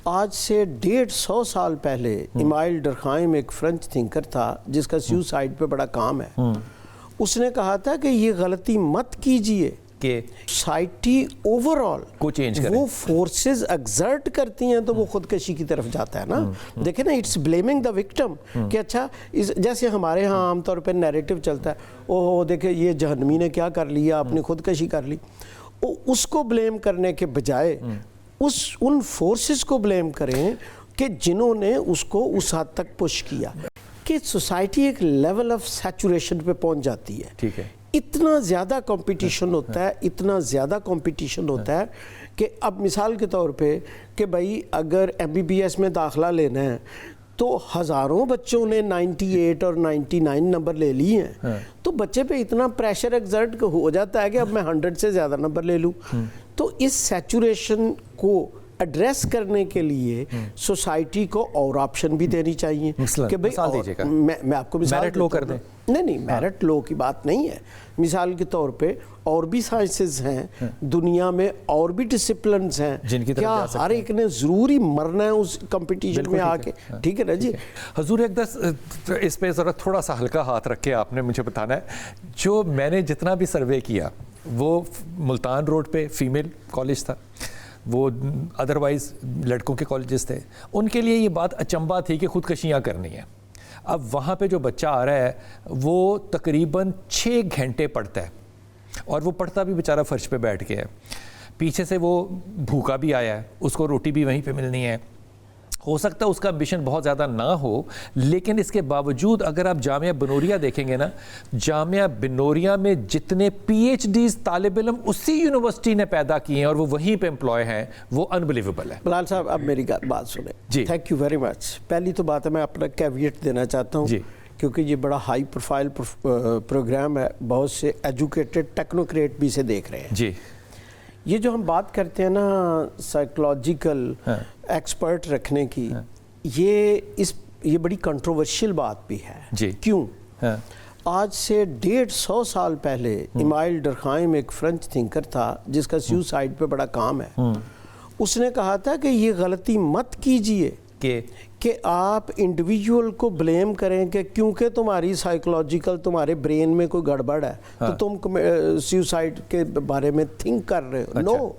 آج سے 150 سال پہلے ایمائل ڈرخائم ایک فرنچ تھنکر تھا جس کا سیوسائیڈ پہ بڑا کام ہے. اس نے کہا تھا کہ یہ غلطی مت کیجئے کہ سوسائٹی اوور آل کو چینج کریں. وہ فورسز ایگزرٹ کرتی ہیں تو وہ خودکشی کی طرف جاتا ہے نا. دیکھیں نا, اٹس بلیمنگ دا وکٹم کہ اچھا جیسے ہمارے ہاں عام طور پہ نیریٹو چلتا ہے, اوہ دیکھیں یہ جہنمی نے کیا کر لیا, اپنی خودکشی کر لی. اس کو بلیم کرنے کے بجائے ان فورسز کو بلیم کریں کہ جنہوں نے اس کو اس حد تک پش کیا کہ سوسائٹی ایک لیول آف سیچوریشن پہ پہنچ جاتی ہے. ٹھیک ہے, اتنا زیادہ کمپٹیشن ہوتا ہے, اتنا زیادہ کمپٹیشن ہوتا ہے کہ اب مثال کے طور پہ کہ بھائی اگر MBBS میں داخلہ لینا ہے تو ہزاروں بچوں نے 98 اور 99 نمبر لے لیے ہیں, تو بچے پہ اتنا پریشر ایگزرٹ ہو جاتا ہے کہ اب میں 100 سے زیادہ نمبر لے لوں. تو اس سیچوریشن کو ایڈریس کرنے کے لیے سوسائٹی کو اور آپشن بھی دینی چاہیے کہ بھئی میں آپ کو مثال میرٹ لو کر دیں. نہیں میرٹ لو کی بات نہیں ہے. مثال کے طور پہ اور بھی سائنسز ہیں دنیا میں, اور بھی ڈسپلنز ہیں, کیا ہر ایک نے ضروری مرنا ہے اس کمپٹیشن میں آ کے؟ ٹھیک ہے نا جی. حضور ایک اس پہ ذرا تھوڑا سا ہلکا ہاتھ رکھ کے آپ نے مجھے بتانا ہے, جو میں نے جتنا بھی سروے کیا وہ ملتان روڈ پہ فیمیل کالج تھا, وہ ادروائز لڑکوں کے کالجز تھے, ان کے لیے یہ بات اچنبھا تھی کہ خودکشیاں کرنی ہیں. اب وہاں پہ جو بچہ آ رہا ہے وہ تقریباً 6 گھنٹے پڑھتا ہے, اور وہ پڑھتا بھی بیچارہ فرش پہ بیٹھ کے ہے, پیچھے سے وہ بھوکا بھی آیا ہے, اس کو روٹی بھی وہیں پہ ملنی ہے. ہو سکتا ہے اس کا امبیشن بہت زیادہ نہ ہو, لیکن اس کے باوجود اگر آپ جامعہ بنوریا دیکھیں گے نا, جامعہ بنوریا میں جتنے PhDs طالب علم اسی یونیورسٹی نے پیدا کیے ہیں اور وہ وہیں پہ امپلوائے ہیں, وہ انبلیویبل ہے. بلال صاحب اب میری بات سنیں جی. Thank you very much. پہلی تو بات ہے میں اپنا کیویٹ دینا چاہتا ہوں کیونکہ یہ بڑا ہائی پروفائل پروگرام ہے, بہت سے ایجوکیٹڈ ٹیکنوکریٹ بھی اسے دیکھ رہے ہیں جی. یہ جو ہم بات کرتے ہیں نا سائیکولوجیکل ایکسپرٹ رکھنے کی, یہ بڑی کنٹروورشل بات بھی ہے جی. کیوں؟ آج سے 150 سال پہلے ایمائل ڈرخائم ایک فرنچ تھنکر تھا جس کا سیوسائیڈ پہ بڑا کام ہے. اس نے کہا تھا کہ یہ غلطی مت کیجئے کہ آپ انڈیویجول کو بلیم کریں کہ کیونکہ تمہاری سائیکولوجیکل تمہارے برین میں کوئی گڑبڑ ہے تو تم سیوسائیڈ کے بارے میں تھنک کر رہے ہو. نو,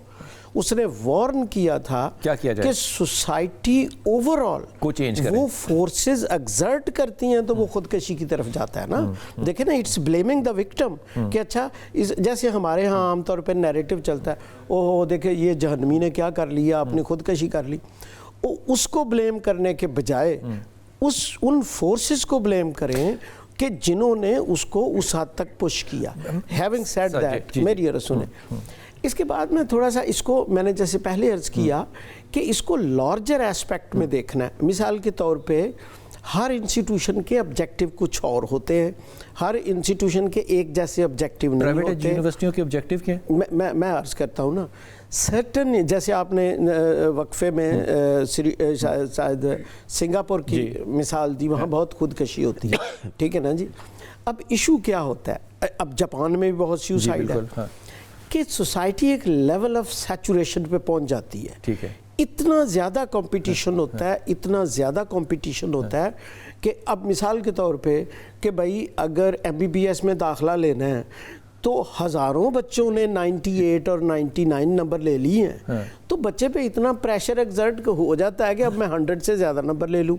اس نے وارن کیا تھا کہ سوسائٹی اوور آل کو چینج کریں, وہ فورسز ایگزرٹ کرتی ہیں تو وہ خودکشی کی طرف جاتا ہے نا. دیکھیں نا, اٹس بلیمنگ دا وکٹم کہ اچھا جیسے ہمارے ہاں عام طور پہ نیریٹو چلتا ہے, اوہ دیکھیں یہ جہنمی نے کیا کر لیا, اپنی خودکشی کر لی. اس کو بلیم کرنے کے بجائے ان فورسز کو بلیم کریں کہ جنہوں نے اس کو اس حد تک پش کیا. ہیونگ سیڈ دیٹ, میری عرض سنیں. اس کے بعد میں تھوڑا سا اس کو میں نے جیسے پہلے عرض کیا کہ اس کو لارجر ایسپیکٹ میں دیکھنا ہے. مثال کے طور پہ ہر انسٹیٹیوشن کے آبجیکٹیو کچھ اور ہوتے ہیں, ہر انسٹیٹیوشن کے ایک جیسے آبجیکٹیو نہیں ہوتے. پرائیویٹ یونیورسٹیوں کے آبجیکٹیو کیا ہیں؟ میں عرض کرتا ہوں نا, سرٹن جیسے آپ نے وقفے میں شاید سنگاپور کی مثال دی, وہاں بہت خودکشی ہوتی ہے. ٹھیک ہے نا جی. اب ایشو کیا ہوتا ہے, اب جاپان میں بھی بہت سیوسائیڈ ہے کہ سوسائٹی ایک لیول آف سیچوریشن پہ پہنچ جاتی ہے. ٹھیک ہے, اتنا زیادہ کمپٹیشن ہوتا ہے, اتنا زیادہ کمپٹیشن ہوتا ہے کہ اب مثال کے طور پہ کہ بھائی اگر MBBS میں داخلہ لینا ہے تو ہزاروں بچوں نے 98 اور 99 نمبر لے لیے ہیں, تو بچے پہ اتنا پریشر ایگزرٹ ہو جاتا ہے کہ اب میں 100 سے زیادہ نمبر لے لوں.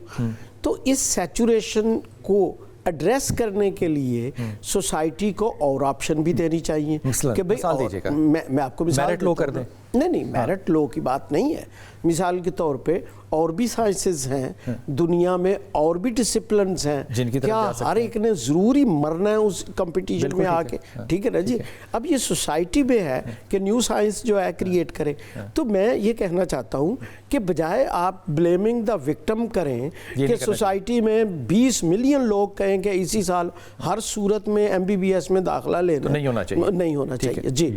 تو اس سیچوریشن کو ایڈریس کرنے کے لیے سوسائٹی کو اور آپشن بھی دینی چاہیے کہ بھئی میں آپ کو میرٹ لو کر دیں. نہیں میرٹ لو کی بات نہیں ہے. مثال کے طور پہ اور بھی سائنسز ہیں دنیا میں, اور بھی ڈسپلنز ہیں, کیا ہر ایک نے ضروری مرنا ہے اس کمپٹیشن میں آ کے؟ ٹھیک ہے نا جی. اب یہ سوسائٹی میں ہے کہ نیو سائنس جو ہے کریٹ کرے. تو میں یہ کہنا چاہتا ہوں کہ بجائے آپ بلیمنگ دا وکٹم کریں کہ سوسائٹی میں 20 ملین لوگ کہیں کہ اسی سال ہر صورت میں MBBS میں داخلہ لینا, نہیں ہونا چاہیے جی.